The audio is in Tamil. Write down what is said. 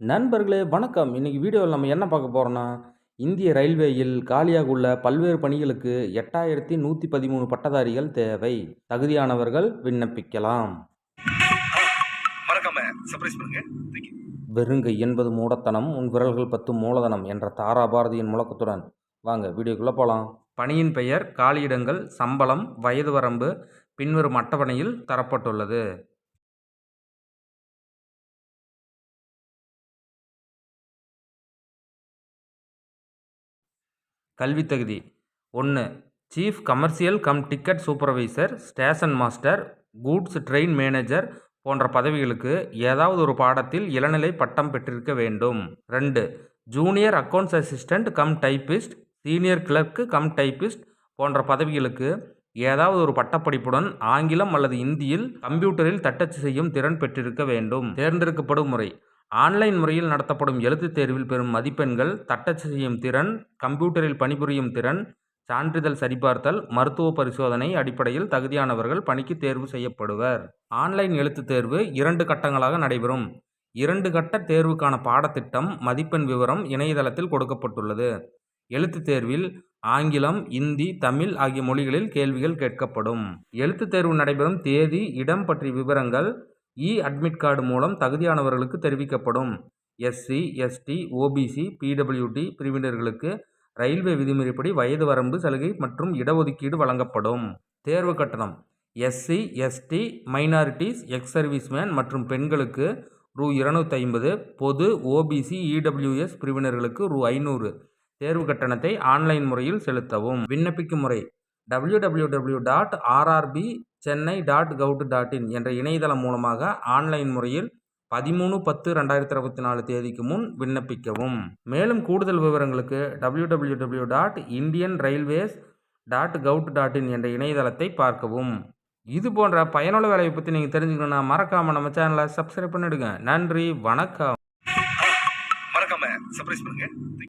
நண்பர்களே வணக்கம். இன்னைக்கு வீடியோவில் நம்ம என்ன பார்க்க போறோம்னா, இந்திய ரயில்வேயில் காலியாக உள்ள பல்வேறு பணிகளுக்கு 8113 பட்டதாரிகள் தேவை. தகுதியானவர்கள் விண்ணப்பிக்கலாம். மறக்காம சர்ப்ரைஸ் பண்ணுங்க. வெறுங்கை என்பது மூடத்தனம், உன் விரல்கள் 10 மூலதனம் என்ற தாரா பாரதியின் முழக்கத்துடன் வாங்க வீடியோக்குள்ள போலாம். பணியின் பெயர், காலியிடங்கள், சம்பளம், வயது வரம்பு பின்வரும் அட்டவணையில் தரப்பட்டுள்ளது. கல்வித் தகுதி 1. Chief commercial come ticket supervisor, station master, goods train manager போன்ற பதவிகளுக்கு ஏதாவது ஒரு பாடத்தில் இளநிலை பட்டம் பெற்றிருக்க வேண்டும். 2. Junior accounts assistant cum typist, senior clerk cum typist போன்ற பதவிகளுக்கு ஏதாவது ஒரு பட்டப்படிப்புடன் ஆங்கிலம் அல்லது இந்தியில் கம்ப்யூட்டரில் தட்டச்சு செய்யும் திறன் பெற்றிருக்க வேண்டும். தேர்ந்தெடுக்கப்படும் முறை: ஆன்லைன் முறையில் நடத்தப்படும் எழுத்துத் தேர்வில் பெறும் மதிப்பெண்கள், தட்டச்சு செய்யும் திறன், கம்ப்யூட்டரில் பணிபுரியும் திறன், சான்றிதழ் சரிபார்த்தல், மருத்துவ பரிசோதனை அடிப்படையில் தகுதியானவர்கள் பணிக்கு தேர்வு செய்யப்படுவர். ஆன்லைன் எழுத்துத் தேர்வு 2 கட்டங்களாக நடைபெறும். 2 கட்ட தேர்வுக்கான பாடத்திட்டம், மதிப்பெண் விவரம் இணையதளத்தில் கொடுக்கப்பட்டுள்ளது. எழுத்துத் தேர்வில் ஆங்கிலம், இந்தி, தமிழ் ஆகிய மொழிகளில் கேள்விகள் கேட்கப்படும். எழுத்துத் தேர்வு நடைபெறும் தேதி, இடம் பற்றிய விவரங்கள் அட்மிட் கார்டு மூலம் தகுதியானவர்களுக்கு தெரிவிக்கப்படும். எஸ்சி, எஸ்டி, ஓபிசி, பிடபிள்யூடி பிரிவினர்களுக்கு ரயில்வே விதிமுறைப்படி வயது வரம்பு சலுகை மற்றும் இடஒதுக்கீடு வழங்கப்படும். தேர்வு கட்டணம்: SC, ST, minorities, ex serviceman மற்றும் பெண்களுக்கு ரூ. 250, பொது, ஓபிசி, இடபிள்யூஎஸ் பிரிவினர்களுக்கு ரூ. 500. தேர்வு கட்டணத்தை ஆன்லைன் முறையில் செலுத்தவும். விண்ணப்பிக்கும் முறை: www.rrbchennai.gov.in என்ற இணையதளம் மூலமாக ஆன்லைன் முறையில் 13/10/2024 தேதிக்கு முன் விண்ணப்பிக்கவும். மேலும் கூடுதல் விவரங்களுக்கு www.indianrailways.gov.in என்ற இணையதளத்தை பார்க்கவும். இது போன்ற பயனுள்ள வேலையை பற்றி நீங்கள் தெரிஞ்சுக்கணும்னா மறக்காம நம்ம சேனலை சப்ஸ்கிரைப் பண்ணிடுங்க. நன்றி, வணக்கம். மறக்காம சர்ப்ரைஸ் பண்ணுங்க.